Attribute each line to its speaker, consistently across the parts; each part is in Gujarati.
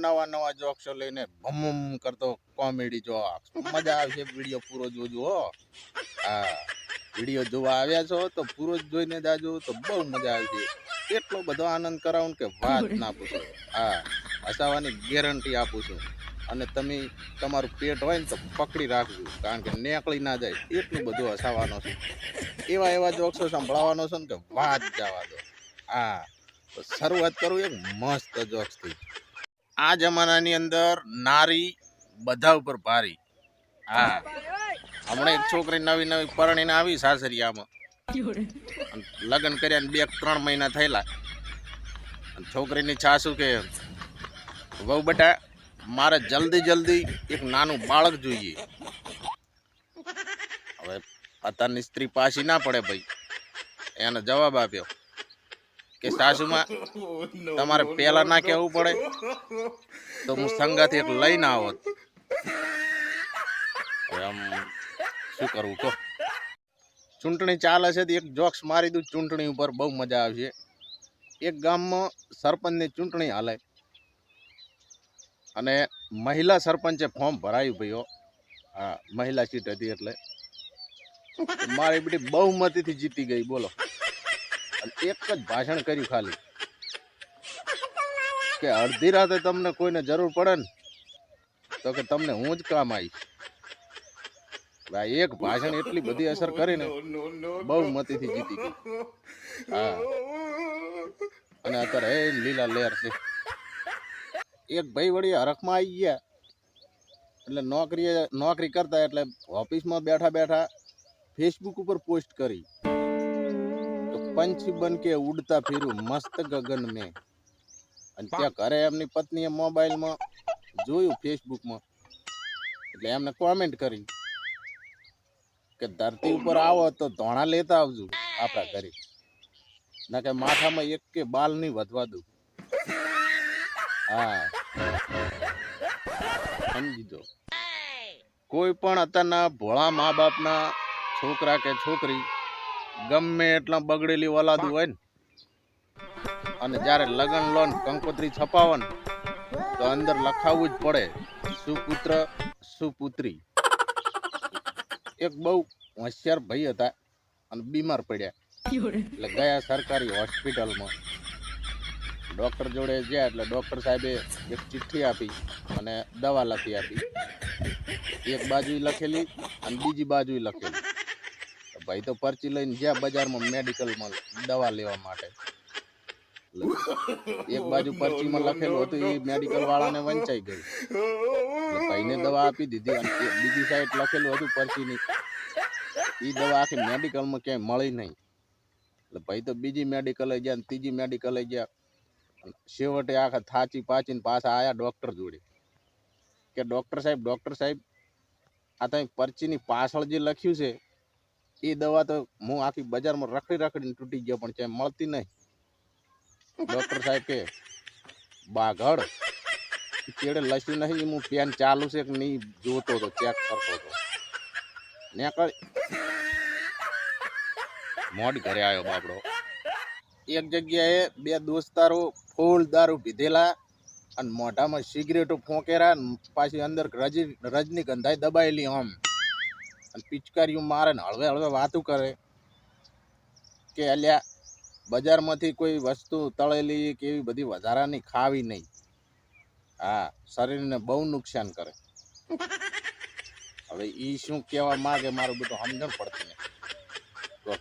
Speaker 1: નવા નવા જોક્સો લઈને ભમમ કરતો કોમેડી જોક્સ મજા આવશે વિડિયો પૂરો જોજો હો હા વિડિયો જોવા આવ્યા છો તો પૂરો જોઈને જાજો તો બહુ મજા આવશે એટલો બધો આનંદ કરાવું કે વાત ના પૂછો હા હસાવાની ગેરંટી આપું છું અને તમે તમારું પેટ હોય ને તો પકડી રાખજો કારણ કે નેકળી ના જાય એટલું બધું હસાવાનો છે એવા એવા જોક્સો સંભળાવવાનો છે ને કે વાત જવા દો હા તો શરૂઆત કરું એક મસ્ત જોક્સ થી આ જમાનાની અંદર નારી બધા ઉપર ભારી હા હમણાં એક છોકરી નવી નવી પરણીને આવી સાસરિયામાં લગ્ન કર્યા 2-3 મહિના થયેલા છોકરીની સાસુ કે વહુ બેટા મારે જલ્દી જલ્દી એક નાનું બાળક જોઈએ હવે અત્યારની સ્ત્રી પાછી ના પડે ભાઈ એને જવાબ આપ્યો કે સાસુમાં તમારે પહેલા ના કહેવું પડે તો હું સંગાથી એક લઈને આવત આમ શું કરવું કહો ચૂંટણી ચાલે છે તો એક જોક્સ મારી દઉં ચૂંટણી ઉપર બહુ મજા આવશે એક ગામમાં સરપંચની ચૂંટણી હાલે અને મહિલા સરપંચે ફોર્મ ભરાયું ભાઈઓ હા મહિલા સીટ હતી એટલે મારી બેટી બહુમતીથી જીતી ગઈ બોલો અને એક જ ભાષણ કર્યું ખાલી કે અડધી રાતે તમને કોઈને જરૂર પડે ને તો કે તમને હું જ કામ આવીશ ભાઈ એક ભાષણ એટલી બધી અસર કરીને બહુમતીથી જીતી ગઈ હા અને અત્યારે એ લીલા લહેર છે એક ભાઈ વળી હરખમાં આવી ગયા એટલે નોકરી કરતા એટલે ઓફિસમાં બેઠા બેઠા ફેસબુક ઉપર પોસ્ટ કરી તો પંછી બન કે ઉડતા ફેરું મસ્ત ગગન મેં અને ત્યાં ઘરે એમની પત્નીએ મોબાઈલમાં જોયું ફેસબુકમાં એટલે એમને કોમેન્ટ કરી કે ધરતી ઉપર આવો તો ધોણા લેતા આવજો આપણા ઘરે ના કે માથામાં એક કે બાલ નહીં વધવા દઉં હા સમજી દો કોઈ પણ અત્યારના ભોળા મા બાપના છોકરા કે છોકરી ગમે એટલા બગડેલી ઓલાદું હોય ને અને જ્યારે લગ્ન લોન કંકોત્રી છપાવો ને તો અંદર લખાવવું જ પડે સુપુત્ર સુપુત્રી એક બહુ હોશિયાર ભાઈ હતા અને બીમાર પડ્યા એટલે ગયા સરકારી હોસ્પિટલમાં ડૉક્ટર જોડે ગયા એટલે ડૉક્ટર સાહેબે એક ચિઠ્ઠી આપી અને દવા લખી આપી એક બાજુ લખેલી અને બીજી બાજુ લખેલી ભાઈ તો પરચી લઈને ગયા બજારમાં મેડિકલમાં દવા લેવા માટે એક બાજુ પરચીમાં લખેલું હતું એ મેડિકલ વાળાને વંચાઈ ગયું ભાઈને દવા આપી દીધી અને બીજી સાઈડ લખેલું હતું પરચીની એ દવા આખી મેડિકલમાં ક્યાંય મળી નહીં એટલે ભાઈ તો બીજી મેડિકલે ગયા ને ત્રીજી મેડિકલે ગયા છેવટે આખા થાચી પાચીને પાછા આયા ડૉક્ટર જોડે કે ડૉક્ટર સાહેબ આ તમે પરચીની પાછળ જે લખ્યું છે એ દવા તો હું આખી બજારમાં રખડીને તૂટી ગયો પણ ક્યાંય મળતી નહીં ડૉક્ટર સાહેબ કે બાઘડ કેડે લસ્યું નહીં હું પેન ચાલુ છે કે નહીં જોતો હતો ચેક કરતો હતો નેકળ મોડ ઘરે આવ્યો બાપડો એક જગ્યાએ બે દોસ્તારો ફૂલ દારૂ પીધેલા અને મોઢામાં સિગરેટો ફોંકેરા પાછી અંદર રજનીગંધાઈ દબાયેલી આમ અને પિચકારીઓ મારે ને હળવે હળવે વાતું કરે કે અલ્યા બજારમાંથી કોઈ વસ્તુ તળેલી કે એવી બધી વધારાની ખાવી નહીં હા શરીરને બહુ નુકસાન કરે હવે એ શું કહેવા માંગે મારું બધું સમજણ પડતી નહીં તો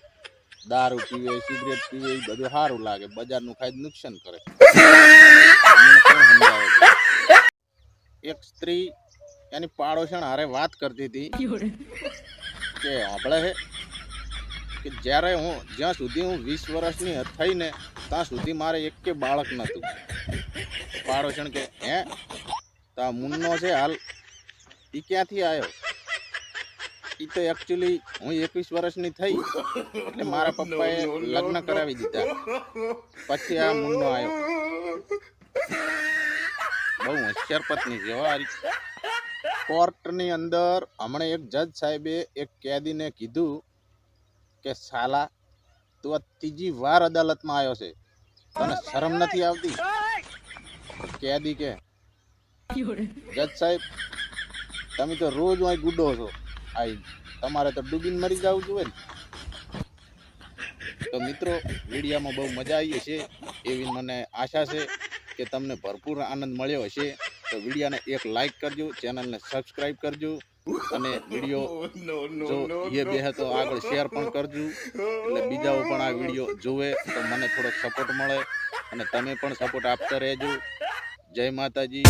Speaker 1: દારૂ પીવે સિગરેટ પીવે એ બધું સારું લાગે બજારનું ખાઈ નુકસાન કરે એક સ્ત્રી એની પાડોશણ હારે વાત કરતી હતી કે આપણે હે કે જ્યારે જ્યાં સુધી હું 20 વર્ષની થઈને ત્યાં સુધી મારે એક કે બાળક નહોતું પાડોશણ કે હે તા મુન્નો છે હાલ એ ક્યાંથી આવ્યો એ તો એકચ્યુઅલી હું 21 વર્ષની થઈ એટલે મારા પપ્પાએ લગ્ન કરાવી દીધા પછી આ મુન્નો આવ્યો બહુ હોશિયાર પત્ની છે કોર્ટની અંદર હમણાં એક જજ સાહેબે એક કેદીને કીધું કે સાલા તું આ ત્રીજી વાર અદાલતમાં આવ્યો છે તને શરમ નથી આવતી કેદી કે જજ સાહેબ તમે તો રોજ અહીં ગુડો છો આઈ તમારે તો ડૂબીને મરી જવું જોઈએ ને. તો મિત્રો વિડીયામાં બહુ મજા આવી હશે એવી મને આશા છે કે તમને ભરપૂર આનંદ મળ્યો હશે. તો વિડીયાને એક લાઈક કરજો, ચેનલને સબસ્ક્રાઇબ કરજો અને વિડીયો જો એ બે તો આગળ શેર પણ કરજો એટલે બીજાઓ પણ આ વિડીયો જોવે તો મને થોડોક સપોર્ટ મળે અને તમે પણ સપોર્ટ આપતા રહેજો. જય માતાજી.